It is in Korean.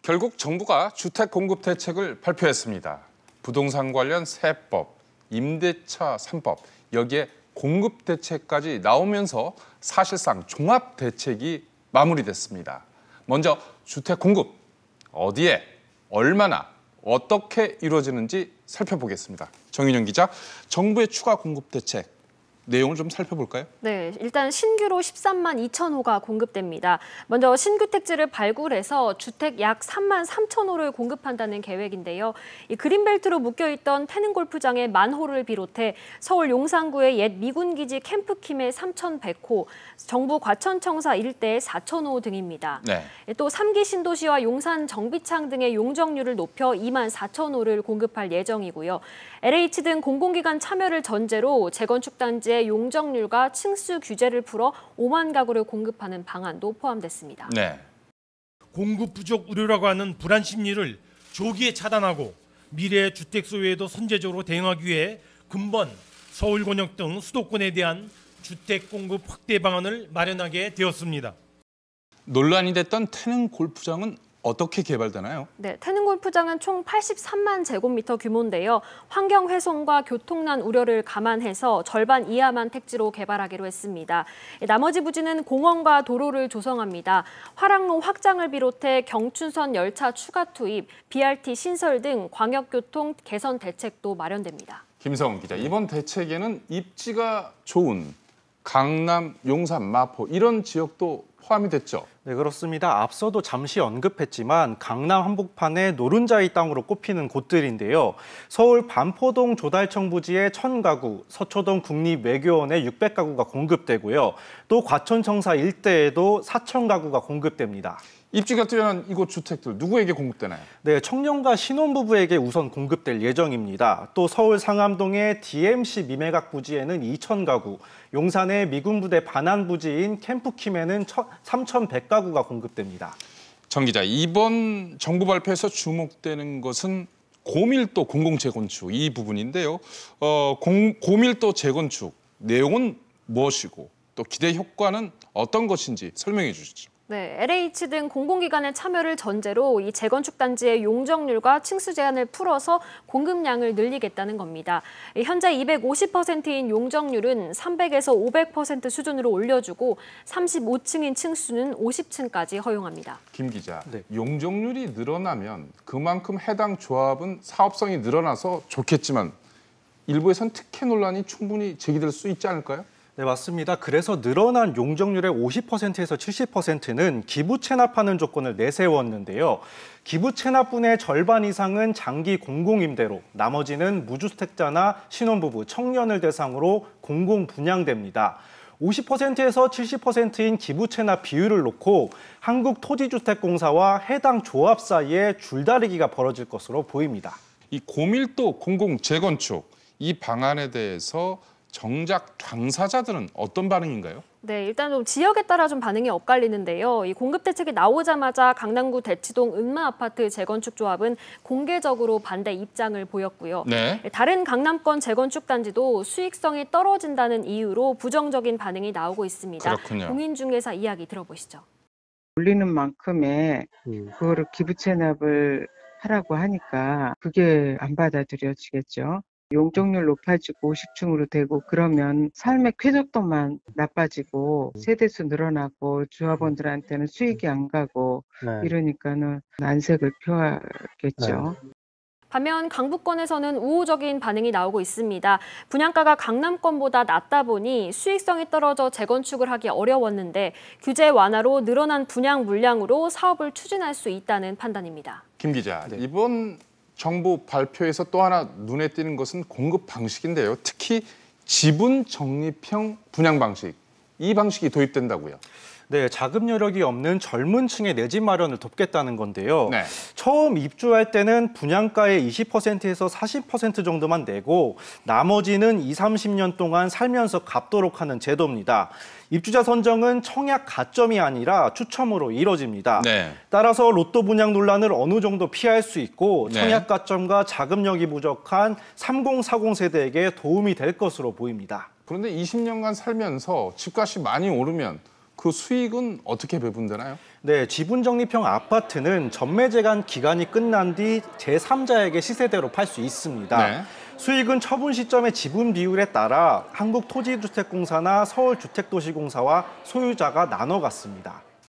결국 정부가 주택 공급 대책을 발표했습니다. 부동산 관련 세법, 임대차 3법, 여기에 공급 대책까지 나오면서 사실상 종합 대책이 마무리됐습니다. 먼저 주택 공급, 어디에, 얼마나, 어떻게 이루어지는지 살펴보겠습니다. 정윤영 기자, 정부의 추가 공급 대책 내용을 좀 살펴볼까요? 네, 일단 신규로 13만 2천 호가 공급됩니다. 먼저 신규 택지를 발굴해서 주택 약 3만 3천 호를 공급한다는 계획인데요. 이 그린벨트로 묶여있던 태능골프장의 10,000호를 비롯해 서울 용산구의 옛 미군기지 캠프킴의 3,100호, 정부 과천청사 일대의 4,000호 등입니다. 네. 또 3기 신도시와 용산 정비창 등의 용적률을 높여 2만 4천 호를 공급할 예정이고요. LH 등 공공기관 참여를 전제로 재건축 단지의 용적률과 층수 규제를 풀어 5만 가구를 공급하는 방안도 포함됐습니다. 네. 공급 부족 우려라고 하는 불안 심리를 조기에 차단하고 미래의 주택 소유에도 선제적으로 대응하기 위해 근본 서울 권역 등 수도권에 대한 주택 공급 확대 방안을 마련하게 되었습니다. 논란이 됐던 태능 골프장은 어떻게 개발되나요? 네, 태능골프장은 총 83만 제곱미터 규모인데요. 환경 훼손과 교통난 우려를 감안해서 절반 이하만 택지로 개발하기로 했습니다. 나머지 부지는 공원과 도로를 조성합니다. 화랑로 확장을 비롯해 경춘선 열차 추가 투입, BRT 신설 등 광역교통 개선 대책도 마련됩니다. 김성훈 기자, 이번 대책에는 입지가 좋은 강남, 용산, 마포 이런 지역도 포함이 됐죠? 네, 그렇습니다. 앞서도 잠시 언급했지만 강남 한복판의 노른자의 땅으로 꼽히는 곳들인데요. 서울 반포동 조달청 부지에 1,000가구, 서초동 국립외교원에 600가구가 공급되고요. 또 과천청사 일대에도 4,000가구가 공급됩니다. 입지가 뛰어난 이곳 주택들 누구에게 공급되나요? 네, 청년과 신혼부부에게 우선 공급될 예정입니다. 또 서울 상암동의 DMC 미매각 부지에는 2,000가구, 용산의 미군부대 반환 부지인 캠프킴에는 3,100가구가 공급됩니다. 정 기자, 이번 정부 발표에서 주목되는 것은 고밀도 공공재건축 이 부분인데요. 고밀도 재건축 내용은 무엇이고 또 기대 효과는 어떤 것인지 설명해 주시죠. 네, LH 등 공공기관의 참여를 전제로 이 재건축 단지의 용적률과 층수 제한을 풀어서 공급량을 늘리겠다는 겁니다. 현재 250%인 용적률은 300에서 500% 수준으로 올려주고 35층인 층수는 50층까지 허용합니다. 김 기자, 네. 용적률이 늘어나면 그만큼 해당 조합은 사업성이 늘어나서 좋겠지만 일부에선 특혜 논란이 충분히 제기될 수 있지 않을까요? 네, 맞습니다. 그래서 늘어난 용적률의 50%에서 70%는 기부 체납하는 조건을 내세웠는데요. 기부 체납분의 절반 이상은 장기 공공임대로, 나머지는 무주택자나 신혼부부, 청년을 대상으로 공공 분양됩니다. 50%에서 70%인 기부 체납 비율을 놓고 한국토지주택공사와 해당 조합 사이에 줄다리기가 벌어질 것으로 보입니다. 이 고밀도 공공재건축, 이 방안에 대해서 정작 당사자들은 어떤 반응인가요? 네, 일단 좀 지역에 따라 좀 반응이 엇갈리는데요. 이 공급 대책이 나오자마자 강남구 대치동 은마아파트 재건축 조합은 공개적으로 반대 입장을 보였고요. 네. 다른 강남권 재건축 단지도 수익성이 떨어진다는 이유로 부정적인 반응이 나오고 있습니다. 그렇군요. 공인중개사 이야기 들어보시죠. 올리는 만큼의 그거를 기부 체납을 하라고 하니까 그게 안 받아들여지겠죠. 용적률 높아지고 50층으로 되고 그러면 삶의 쾌적도만 나빠지고 세대수 늘어나고 조합원들한테는 수익이 안 가고 이러니까는 난색을 표하겠죠. 반면 강북권에서는 우호적인 반응이 나오고 있습니다. 분양가가 강남권보다 낮다 보니 수익성이 떨어져 재건축을 하기 어려웠는데 규제 완화로 늘어난 분양 물량으로 사업을 추진할 수 있다는 판단입니다. 김 기자, 이번 정부 발표에서 또 하나 눈에 띄는 것은 공급 방식인데요. 특히 지분 적립형 분양 방식, 이 방식이 도입된다고요. 네, 자금 여력이 없는 젊은 층의 내 집 마련을 돕겠다는 건데요. 네. 처음 입주할 때는 분양가의 20%에서 40% 정도만 내고 나머지는 20, 30년 동안 살면서 갚도록 하는 제도입니다. 입주자 선정은 청약 가점이 아니라 추첨으로 이뤄집니다. 네. 따라서 로또 분양 논란을 어느 정도 피할 수 있고 청약 가점과 자금력이 부족한 30, 40 세대에게 도움이 될 것으로 보입니다. 그런데 20년간 살면서 집값이 많이 오르면 그 수익은 어떻게 배분되나요? 네, 지분적립형 아파트는 전매제한 기간이 끝난 뒤 제3자에게 시세대로 팔 수 있습니다. 네. 수익은 처분 시점의 지분 비율에 따라 한국토지주택공사나 서울주택도시공사와 소유자가 나눠 갖습니다.